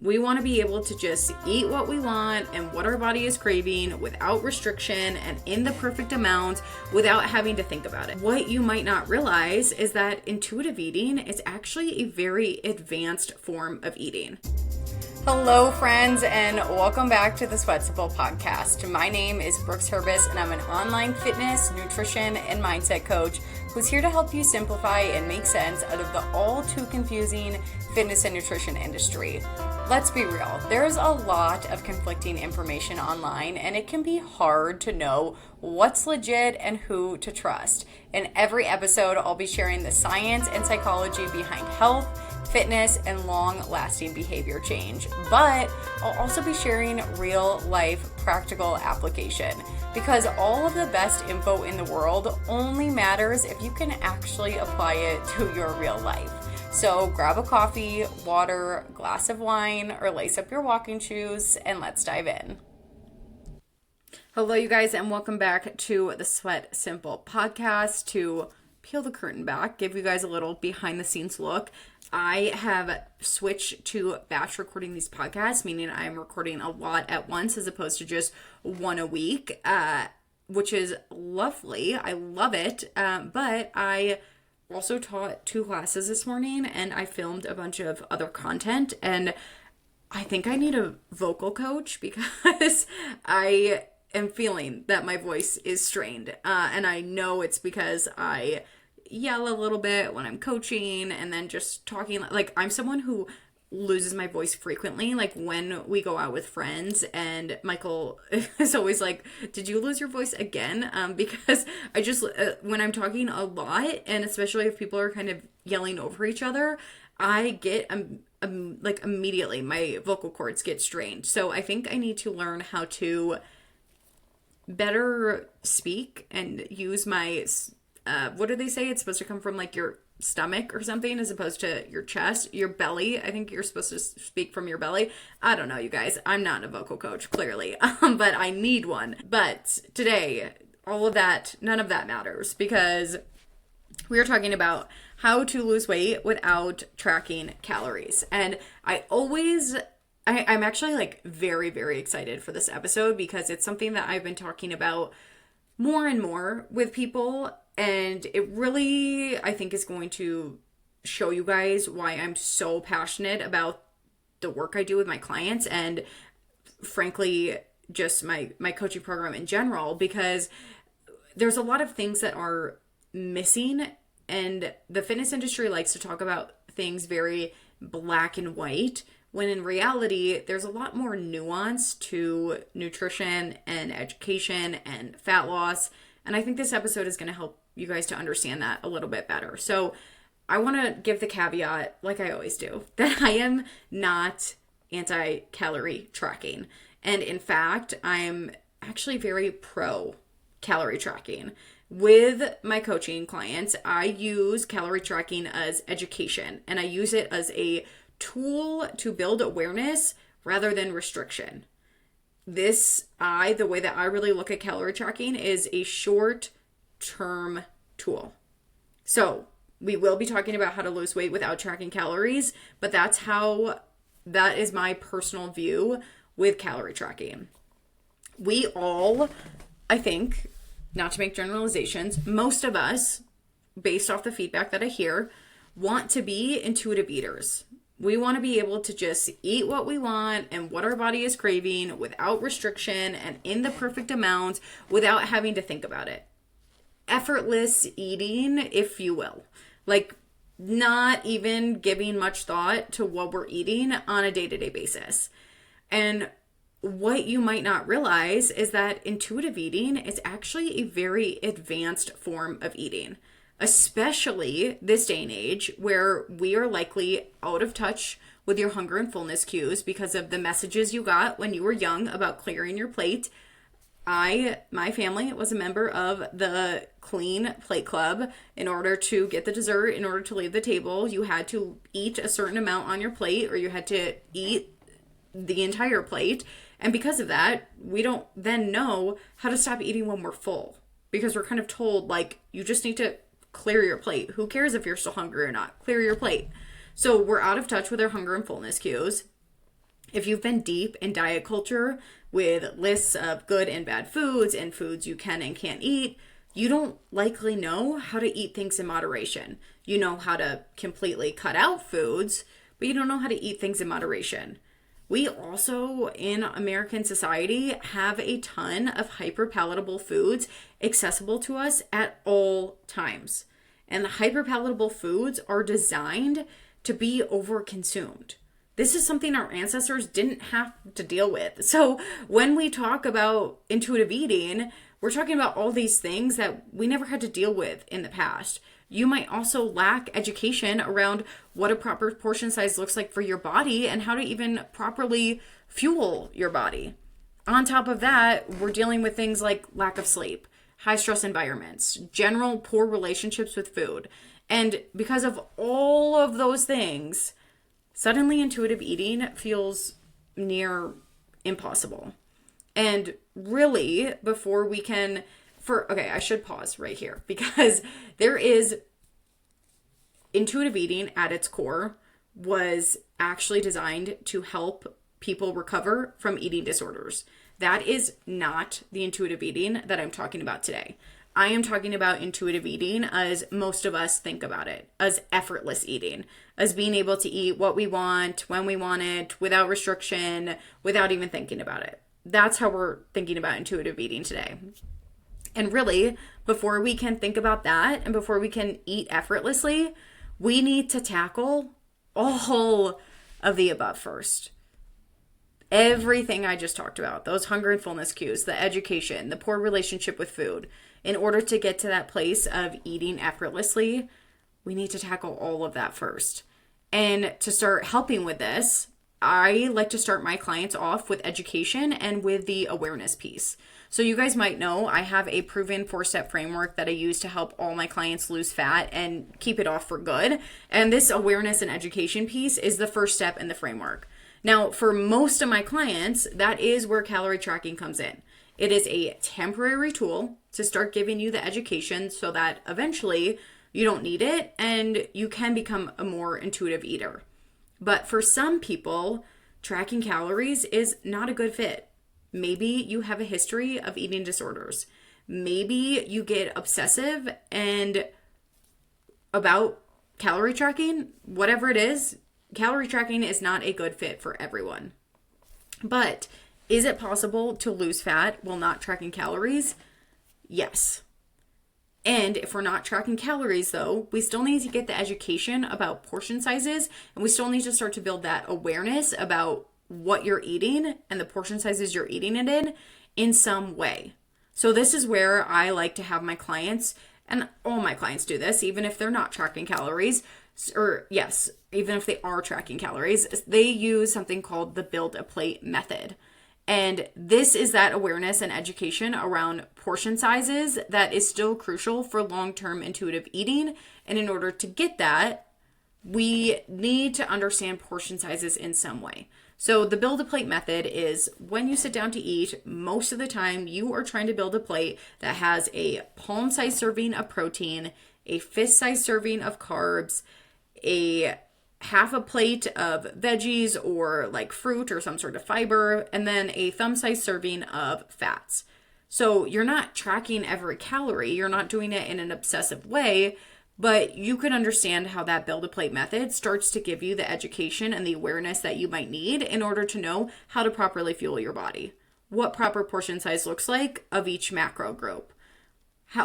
We want to be able to just eat what we want and what our body is craving without restriction and in the perfect amount without having to think about it. What you might not realize is that intuitive eating is actually a very advanced form of eating. Hello, friends, and welcome back to the Sweat Simple podcast. My name is Brooks Herbis, and I'm an online fitness, nutrition, and mindset coach who's here to help you simplify and make sense out of the all too confusing fitness and nutrition industry. Let's be real, there's a lot of conflicting information online, and it can be hard to know what's legit and who to trust. In every episode, I'll be sharing the science and psychology behind health, fitness, and long-lasting behavior change. But I'll also be sharing real-life practical application, because all of the best info in the world only matters if you can actually apply it to your real life. So grab a coffee, water, glass of wine, or lace up your walking shoes, and let's dive in. Hello, you guys, and welcome back to the Sweat Simple podcast. To peel the curtain back, give you guys a little behind the scenes look. I have switched to batch recording these podcasts, meaning I'm recording a lot at once as opposed to just one a week, which is lovely. I love it. But I also taught 2 classes this morning, and I filmed a bunch of other content, and I think I need a vocal coach because I am feeling that my voice is strained. And I know it's because I yell a little bit when I'm coaching and then just talking. Like, I'm someone who loses my voice frequently, like when we go out with friends, and Michael is always like, did you lose your voice again? Because I just, when I'm talking a lot, and especially if people are kind of yelling over each other, I get, like immediately my vocal cords get strained. So I think I need to learn how to better speak and use my, what do they say? It's supposed to come from like your stomach or something as opposed to your chest, your belly. I think you're supposed to speak from your belly. I don't know, you guys. I'm not a vocal coach, clearly, but I need one. But today, all of that, none of that matters, because we are talking about how to lose weight without tracking calories. And I'm actually like very, very excited for this episode because it's something that I've been talking about more and more with people. And it really, I think, is going to show you guys why I'm so passionate about the work I do with my clients and, frankly, just my coaching program in general, because there's a lot of things that are missing, and the fitness industry likes to talk about things very black and white, when in reality, there's a lot more nuance to nutrition and education and fat loss. And I think this episode is going to help you guys to understand that a little bit better. So I want to give the caveat, like I always do, that I am not anti-calorie tracking. And in fact, I'm actually very pro calorie tracking. With my coaching clients, I use calorie tracking as education, and I use it as a tool to build awareness rather than restriction. The way that I really look at calorie tracking is a short-term tool. So we will be talking about how to lose weight without tracking calories, but that is my personal view with calorie tracking. We all, I think, not to make generalizations, most of us, based off the feedback that I hear, want to be intuitive eaters. We want to be able to just eat what we want and what our body is craving without restriction and in the perfect amount without having to think about it. Effortless eating, if you will. Like, not even giving much thought to what we're eating on a day-to-day basis. And what you might not realize is that intuitive eating is actually a very advanced form of eating, especially this day and age where we are likely out of touch with your hunger and fullness cues because of the messages you got when you were young about clearing your plate. My family was a member of the Clean Plate Club. In order to get the dessert, in order to leave the table, you had to eat a certain amount on your plate, or you had to eat the entire plate. And because of that, we don't then know how to stop eating when we're full, because we're kind of told, like, you just need to clear your plate. Who cares if you're still hungry or not? Clear your plate. So we're out of touch with our hunger and fullness cues. If you've been deep in diet culture with lists of good and bad foods and foods you can and can't eat, you don't likely know how to eat things in moderation. You know how to completely cut out foods, but you don't know how to eat things in moderation. We also, in American society, have a ton of hyperpalatable foods accessible to us at all times. And the hyperpalatable foods are designed to be overconsumed. This is something our ancestors didn't have to deal with. So when we talk about intuitive eating, we're talking about all these things that we never had to deal with in the past. You might also lack education around what a proper portion size looks like for your body and how to even properly fuel your body. On top of that, we're dealing with things like lack of sleep, high stress environments, general poor relationships with food. And because of all of those things, suddenly intuitive eating feels near impossible. And really, before we can, okay, I should pause right here because there is intuitive eating at its core was actually designed to help people recover from eating disorders. That is not the intuitive eating that I'm talking about today. I am talking about intuitive eating as most of us think about it, as effortless eating, as being able to eat what we want, when we want it, without restriction, without even thinking about it. That's how we're thinking about intuitive eating today. And really, before we can think about that and before we can eat effortlessly, we need to tackle all of the above first. Everything I just talked about, those hunger and fullness cues, the education, the poor relationship with food, in order to get to that place of eating effortlessly, we need to tackle all of that first. And to start helping with this, I like to start my clients off with education and with the awareness piece. So you guys might know I have a proven 4-step framework that I use to help all my clients lose fat and keep it off for good. And this awareness and education piece is the first step in the framework. Now, for most of my clients, that is where calorie tracking comes in. It is a temporary tool to start giving you the education so that eventually you don't need it and you can become a more intuitive eater. But for some people, tracking calories is not a good fit. Maybe you have a history of eating disorders. Maybe you get obsessive and about calorie tracking, whatever it is, calorie tracking is not a good fit for everyone. But is it possible to lose fat while not tracking calories? Yes. And if we're not tracking calories, though, we still need to get the education about portion sizes, and we still need to start to build that awareness about what you're eating and the portion sizes you're eating it in some way. So this is where I like to have my clients, and all my clients do this, even if they're not tracking calories, or yes, even if they are tracking calories, they use something called the build a plate method. And this is that awareness and education around portion sizes that is still crucial for long-term intuitive eating. And in order to get that, we need to understand portion sizes in some way. So the build a plate method is when you sit down to eat, most of the time you are trying to build a plate that has a palm-sized serving of protein, a fist-sized serving of carbs, a half a plate of veggies or like fruit or some sort of fiber, and then a thumb-sized serving of fats. So you're not tracking every calorie, you're not doing it in an obsessive way, but you can understand how that build a plate method starts to give you the education and the awareness that you might need in order to know how to properly fuel your body. What proper portion size looks like of each macro group.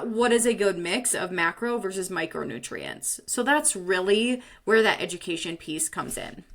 What is a good mix of macro versus micronutrients? So that's really where that education piece comes in.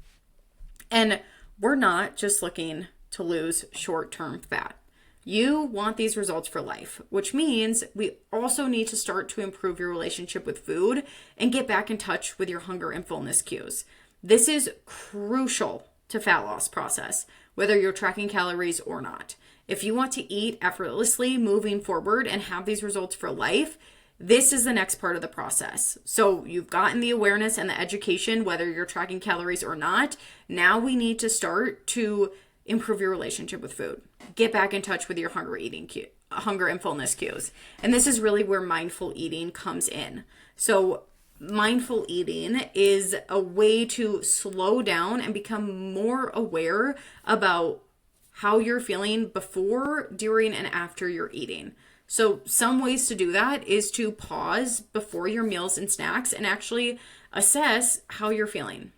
And we're not just looking to lose short-term fat. You want these results for life, which means we also need to start to improve your relationship with food and get back in touch with your hunger and fullness cues. This is crucial to fat loss process, whether you're tracking calories or not. If you want to eat effortlessly moving forward and have these results for life, this is the next part of the process. So you've gotten the awareness and the education, whether you're tracking calories or not. Now we need to start to improve your relationship with food. Get back in touch with your hunger and fullness cues. And this is really where mindful eating comes in. So mindful eating is a way to slow down and become more aware about how you're feeling before, during, and after you're eating. So, some ways to do that is to pause before your meals and snacks and actually assess how you're feeling.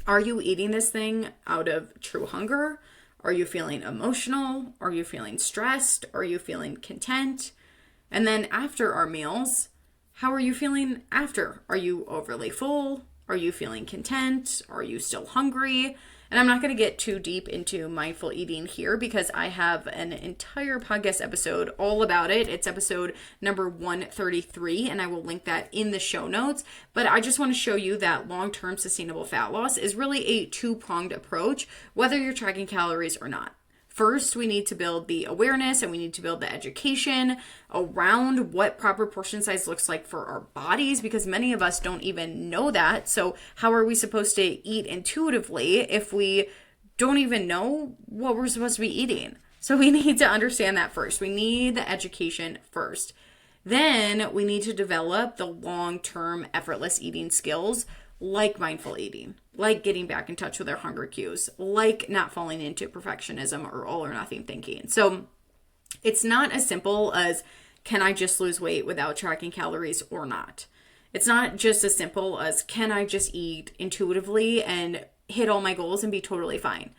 Are you eating this thing out of true hunger? Are you feeling emotional? Are you feeling stressed? Are you feeling content? And then after our meals, how are you feeling after? Are you overly full? Are you feeling content? Are you still hungry? And I'm not going to get too deep into mindful eating here because I have an entire podcast episode all about it. It's episode number 133, and I will link that in the show notes. But I just want to show you that long-term sustainable fat loss is really a two-pronged approach, whether you're tracking calories or not. First, we need to build the awareness and we need to build the education around what proper portion size looks like for our bodies because many of us don't even know that. So, how are we supposed to eat intuitively if we don't even know what we're supposed to be eating? So, we need to understand that first. We need the education first. Then, we need to develop the long-term effortless eating skills like mindful eating, like getting back in touch with our hunger cues, like not falling into perfectionism or all or nothing thinking. So it's not as simple as, can I just lose weight without tracking calories or not? It's not just as simple as, can I just eat intuitively and hit all my goals and be totally fine?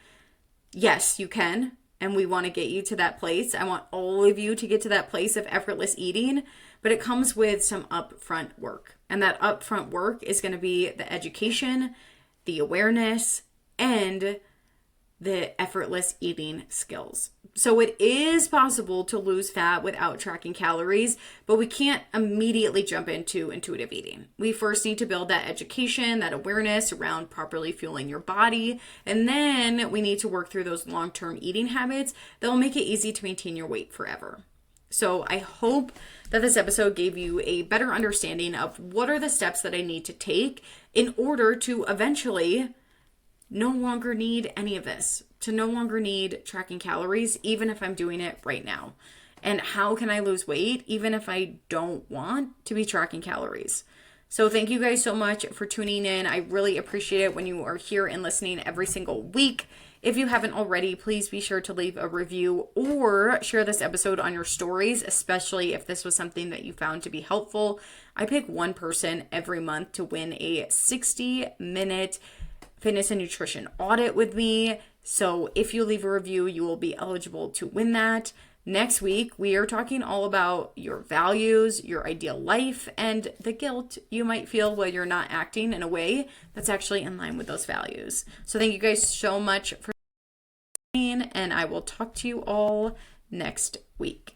Yes, you can. And we want to get you to that place. I want all of you to get to that place of effortless eating, but it comes with some upfront work. And that upfront work is going to be the education, the awareness, and the effortless eating skills. So it is possible to lose fat without tracking calories, but we can't immediately jump into intuitive eating. We first need to build that education, that awareness around properly fueling your body, and then we need to work through those long-term eating habits that will make it easy to maintain your weight forever. So I hope that this episode gave you a better understanding of what are the steps that I need to take in order to eventually no longer need any of this, to no longer need tracking calories, even if I'm doing it right now. And how can I lose weight, even if I don't want to be tracking calories? So thank you guys so much for tuning in. I really appreciate it when you are here and listening every single week. If you haven't already, please be sure to leave a review or share this episode on your stories, especially if this was something that you found to be helpful. I pick one person every month to win a 60-minute fitness and nutrition audit with me. So if you leave a review, you will be eligible to win that. Next week, we are talking all about your values, your ideal life, and the guilt you might feel while you're not acting in a way that's actually in line with those values. So thank you guys so much for listening, and I will talk to you all next week.